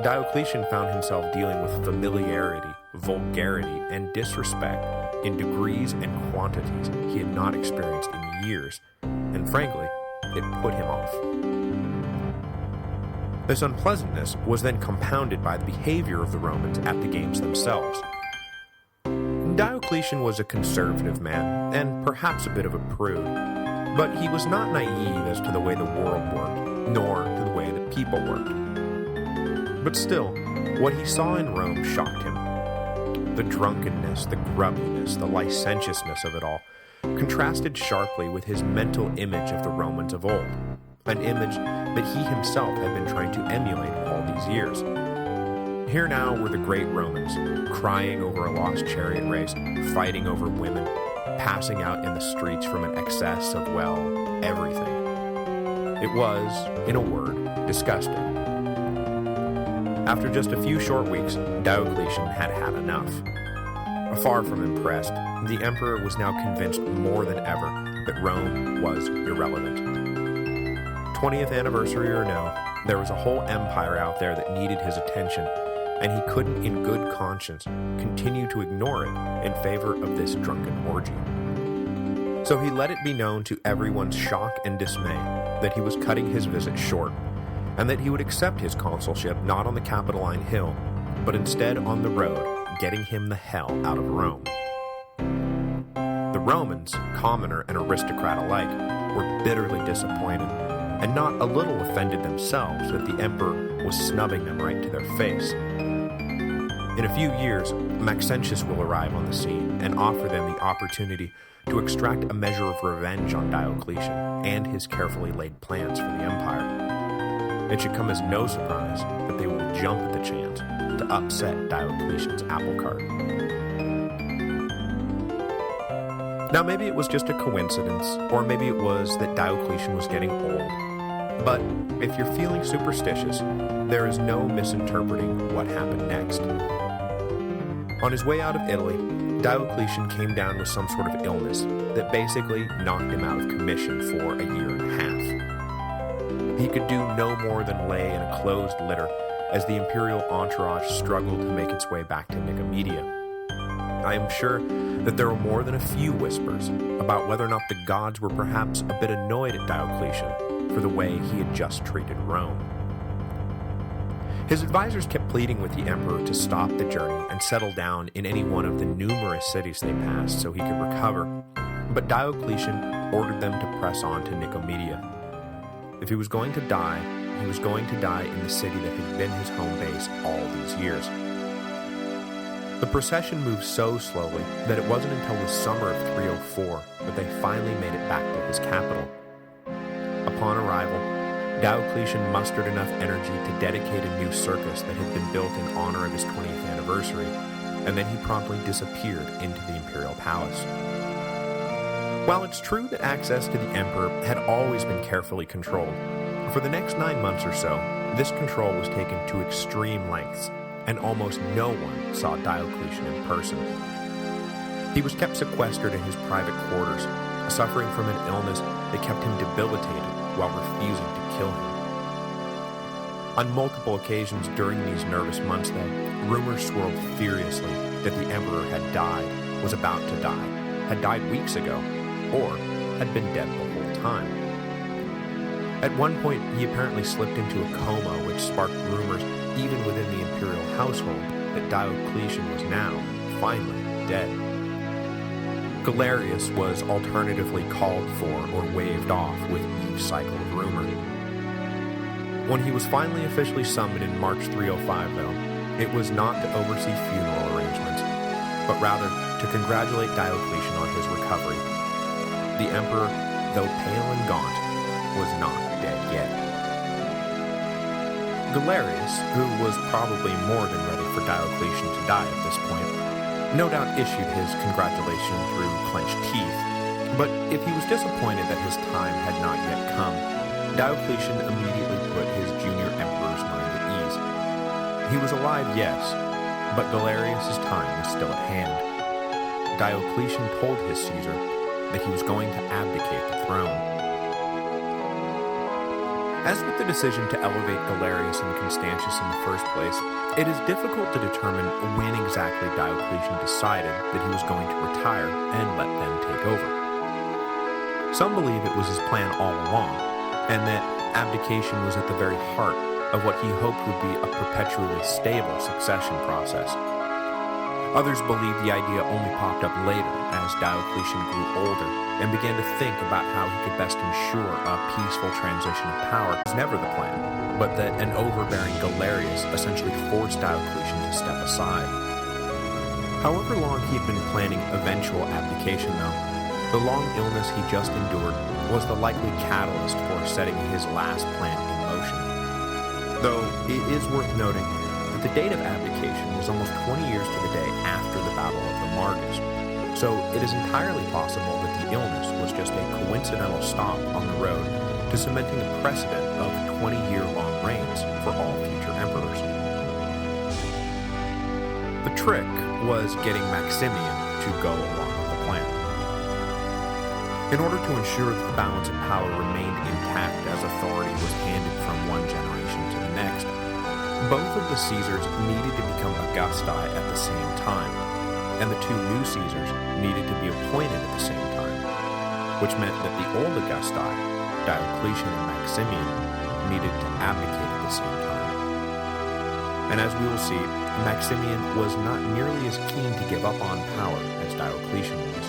Diocletian found himself dealing with familiarity, vulgarity, and disrespect in degrees and quantities he had not experienced in years, and frankly, it put him off. This unpleasantness was then compounded by the behavior of the Romans at the games themselves. Diocletian was a conservative man, and perhaps a bit of a prude, but he was not naive as to the way the world worked, nor to the way that people worked. But still, what he saw in Rome shocked him. The drunkenness, the grubbiness, the licentiousness of it all contrasted sharply with his mental image of the Romans of old, an image that he himself had been trying to emulate all these years. Here now were the great Romans, crying over a lost chariot race, fighting over women, passing out in the streets from an excess of, well, everything. It was, in a word, disgusting. After just a few short weeks, Diocletian had had enough. Far from impressed, the emperor was now convinced more than ever that Rome was irrelevant. 20th anniversary or no, there was a whole empire out there that needed his attention, and he couldn't in good conscience continue to ignore it in favor of this drunken orgy. So he let it be known to everyone's shock and dismay that he was cutting his visit short, and that he would accept his consulship not on the Capitoline Hill, but instead on the road, getting him the hell out of Rome. The Romans, commoner and aristocrat alike, were bitterly disappointed, and not a little offended themselves that the emperor was snubbing them right to their face. In a few years, Maxentius will arrive on the scene and offer them the opportunity to extract a measure of revenge on Diocletian and his carefully laid plans for the empire. It should come as no surprise that they will jump at the chance to upset Diocletian's apple cart. Now maybe it was just a coincidence, or maybe it was that Diocletian was getting old. But if you're feeling superstitious, there is no misinterpreting what happened next. On his way out of Italy, Diocletian came down with some sort of illness that basically knocked him out of commission for a year and a half. He could do no more than lay in a closed litter as the imperial entourage struggled to make its way back to Nicomedia. I am sure that there were more than a few whispers about whether or not the gods were perhaps a bit annoyed at Diocletian for the way he had just treated Rome. His advisors kept pleading with the emperor to stop the journey and settle down in any one of the numerous cities they passed so he could recover, but Diocletian ordered them to press on to Nicomedia. If he was going to die, he was going to die in the city that had been his home base all these years. The procession moved so slowly that it wasn't until the summer of 304 that they finally made it back to his capital. Upon arrival, Diocletian mustered enough energy to dedicate a new circus that had been built in honor of his 20th anniversary, and then he promptly disappeared into the imperial palace. While it's true that access to the emperor had always been carefully controlled, for the next 9 months or so, this control was taken to extreme lengths, and almost no one saw Diocletian in person. He was kept sequestered in his private quarters, suffering from an illness that kept him debilitated while refusing to kill him. On multiple occasions during these nervous months, though, rumors swirled furiously that the emperor had died, was about to die, had died weeks ago, or had been dead the whole time. At one point, he apparently slipped into a coma, which sparked rumors even within the imperial household that Diocletian was now, finally, dead. Galerius was alternatively called for or waved off with each cycle of rumor. When he was finally officially summoned in March 305, though, it was not to oversee funeral arrangements, but rather to congratulate Diocletian on his recovery. The emperor, though pale and gaunt, was not dead yet. Galerius, who was probably more than ready for Diocletian to die at this point, no doubt issued his congratulation through clenched teeth, but if he was disappointed that his time had not yet come, Diocletian immediately put his junior emperor's mind at ease. He was alive, yes, but Galerius' time was still at hand. Diocletian told his Caesar that he was going to abdicate the throne. As with the decision to elevate Galerius and Constantius in the first place, it is difficult to determine when exactly Diocletian decided that he was going to retire and let them take over. Some believe it was his plan all along, and that abdication was at the very heart of what he hoped would be a perpetually stable succession process. Others believe the idea only popped up later as Diocletian grew older and began to think about how he could best ensure a peaceful transition of power. It was never the plan, but that an overbearing Galerius essentially forced Diocletian to step aside. However long he had been planning eventual abdication, though, the long illness he just endured was the likely catalyst for setting his last plan in motion. Though it is worth noting that the date of abdication was almost 20 years to the day after the Battle of the Margus, so it is entirely possible that the illness was just a coincidental stop on the road to cementing a precedent of 20-year-long reigns for all future emperors. The trick was getting Maximian to go along with the plan. In order to ensure that the balance of power remained intact as authority was handed from one generation to the next, both of the Caesars needed to become Augusti at the same time, and the two new Caesars needed to be appointed at the same time, which meant that the old Augusti, Diocletian and Maximian, needed to abdicate at the same time. And as we will see, Maximian was not nearly as keen to give up on power as Diocletian was.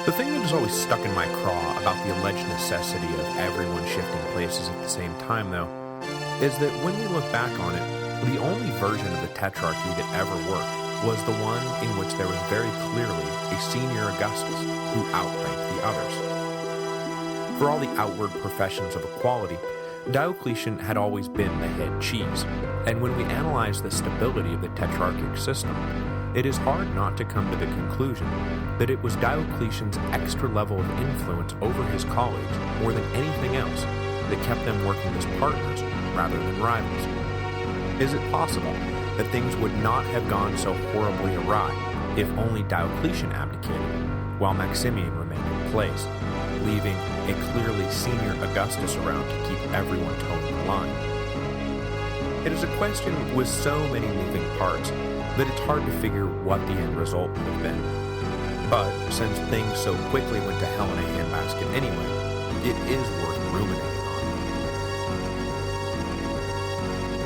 The thing that has always stuck in my craw about the alleged necessity of everyone shifting places at the same time, though, is that when we look back on it, the only version of the Tetrarchy that ever worked was the one in which there was very clearly a senior Augustus who outranked the others. For all the outward professions of equality, Diocletian had always been the head cheese, and when we analyze the stability of the Tetrarchic system, it is hard not to come to the conclusion that it was Diocletian's extra level of influence over his colleagues more than anything else that kept them working as partners rather than rivals. Is it possible that things would not have gone so horribly awry if only Diocletian abdicated, while Maximian remained in place, leaving a clearly senior Augustus around to keep everyone toeing the line? It is a question with so many moving parts that it's hard to figure what the end result would have been. But since things so quickly went to hell in a handbasket anyway, it is worth ruminating on.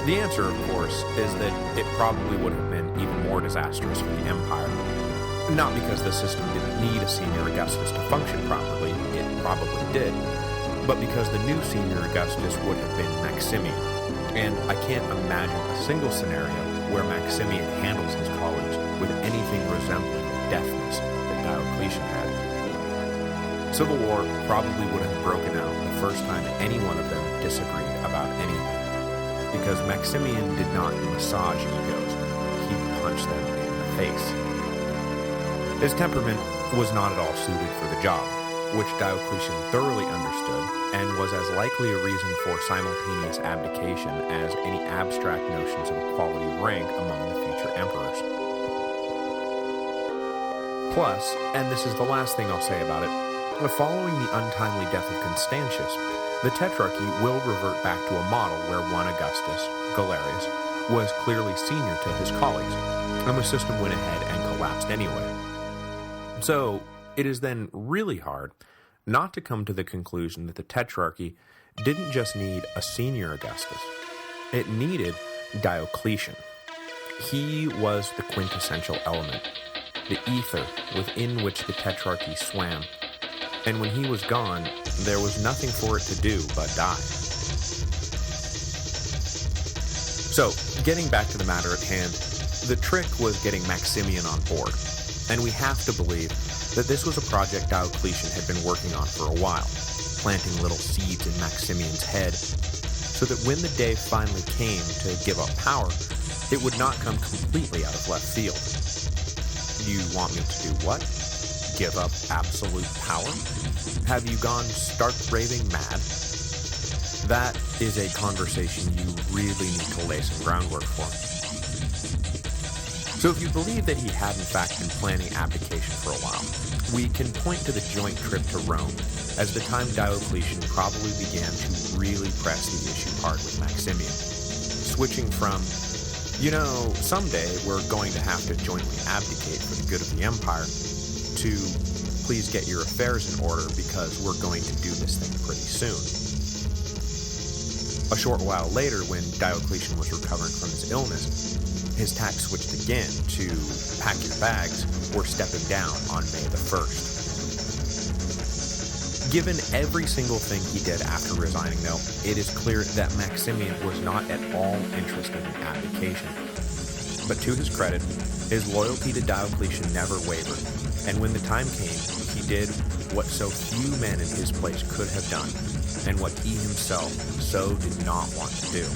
The answer, of course, is that it probably would have been even more disastrous for the Empire. Not because the system didn't need a senior Augustus to function properly, it probably did, but because the new senior Augustus would have been Maximian, and I can't imagine a single scenario where Maximian handles his colleagues with anything resembling the deftness that Diocletian had. Civil war probably would have broken out the first time any one of them disagreed about anything, because Maximian did not massage egos, he punched them in the face. His temperament was not at all suited for the job, which Diocletian thoroughly understood, and was as likely a reason for simultaneous abdication as any abstract notions of equality of rank among the future emperors. Plus, and this is the last thing I'll say about it, following the untimely death of Constantius, the Tetrarchy will revert back to a model where one Augustus, Galerius, was clearly senior to his colleagues, and the system went ahead and collapsed anyway. So, it is then really hard not to come to the conclusion that the Tetrarchy didn't just need a senior Augustus. It needed Diocletian. He was the quintessential element, the ether within which the Tetrarchy swam, and when he was gone, there was nothing for it to do but die. So, getting back to the matter at hand, the trick was getting Maximian on board, and we have to believe that this was a project Diocletian had been working on for a while, planting little seeds in Maximian's head, so that when the day finally came to give up power, it would not come completely out of left field. You want me to do what? Give up absolute power? Have you gone stark raving mad? That is a conversation you really need to lay some groundwork for. So if you believe that he had in fact been planning abdication for a while, we can point to the joint trip to Rome as the time Diocletian probably began to really press the issue hard with Maximian, switching from, someday we're going to have to jointly abdicate for the good of the empire, to please get your affairs in order because we're going to do this thing pretty soon. A short while later, when Diocletian was recovering from his illness, his tack switched again to pack your bags, we're stepping down on May the 1st. Given every single thing he did after resigning, though, it is clear that Maximian was not at all interested in abdication. But to his credit, his loyalty to Diocletian never wavered, and when the time came, he did what so few men in his place could have done, and what he himself so did not want to do.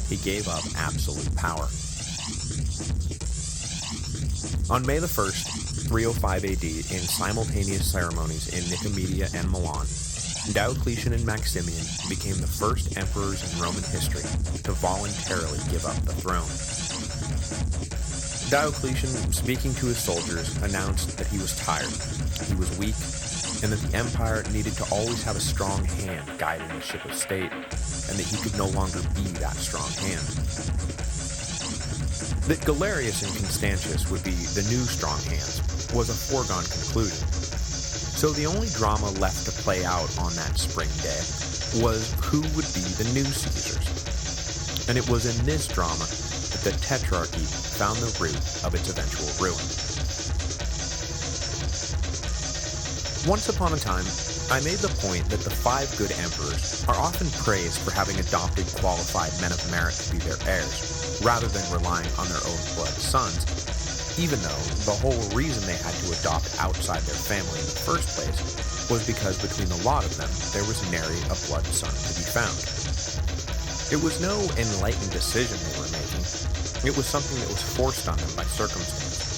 He gave up absolute power. On May the 1st, 305 AD, in simultaneous ceremonies in Nicomedia and Milan, Diocletian and Maximian became the first emperors in Roman history to voluntarily give up the throne. Diocletian, speaking to his soldiers, announced that he was tired, he was weak, and that the empire needed to always have a strong hand guiding the ship of state, and that he could no longer be that strong hand. That Galerius and Constantius would be the new strong hands was a foregone conclusion. So the only drama left to play out on that spring day was who would be the new Caesars. And it was in this drama that the Tetrarchy found the root of its eventual ruin. Once upon a time, I made the point that the 5 good emperors are often praised for having adopted qualified men of merit to be their heirs, rather than relying on their own blood sons, even though the whole reason they had to adopt outside their family in the first place was because between the lot of them, there was nary a blood son to be found. It was no enlightened decision they were making. It was something that was forced on them by circumstance.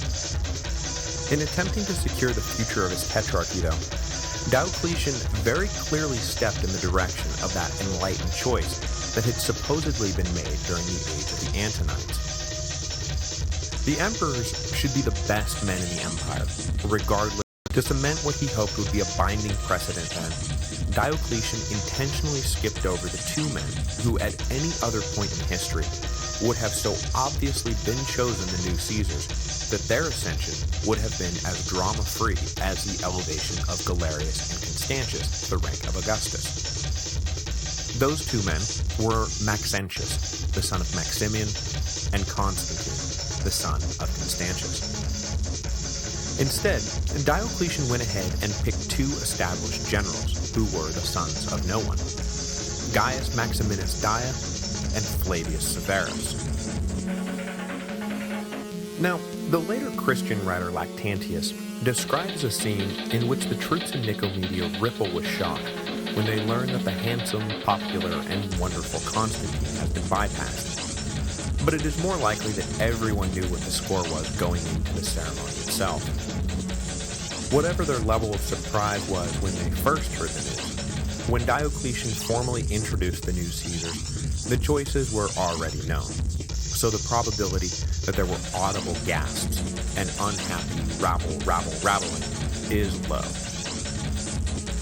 In attempting to secure the future of his tetrarchy, though, Diocletian very clearly stepped in the direction of that enlightened choice that had supposedly been made during the age of the Antonines. The emperors should be the best men in the empire, regardless. To cement what he hoped would be a binding precedent then, Diocletian intentionally skipped over the 2 men who at any other point in history would have so obviously been chosen the new Caesars that their ascension would have been as drama-free as the elevation of Galerius and Constantius to the rank of Augustus. Those 2 men were Maxentius, the son of Maximian, and Constantine, the son of Constantius. Instead, Diocletian went ahead and picked 2 established generals who were the sons of no one, Gaius Maximinus Daia and Flavius Severus. Now, the later Christian writer Lactantius describes a scene in which the troops in Nicomedia ripple with shock when they learn that the handsome, popular, and wonderful Constantine has been bypassed. But it is more likely that everyone knew what the score was going into the ceremony itself. Whatever their level of surprise was when they first heard the news, when Diocletian formally introduced the new Caesars, the choices were already known, so the probability that there were audible gasps and unhappy rabbling is low.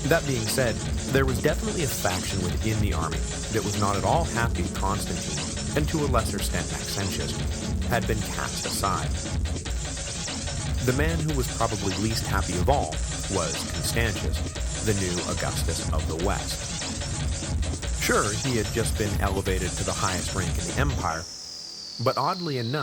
That being said, there was definitely a faction within the army that was not at all happy Constantine, and to a lesser extent Maxentius, had been cast aside. The man who was probably least happy of all was Constantius, the new Augustus of the West. Sure, he had just been elevated to the highest rank in the empire, but oddly enough,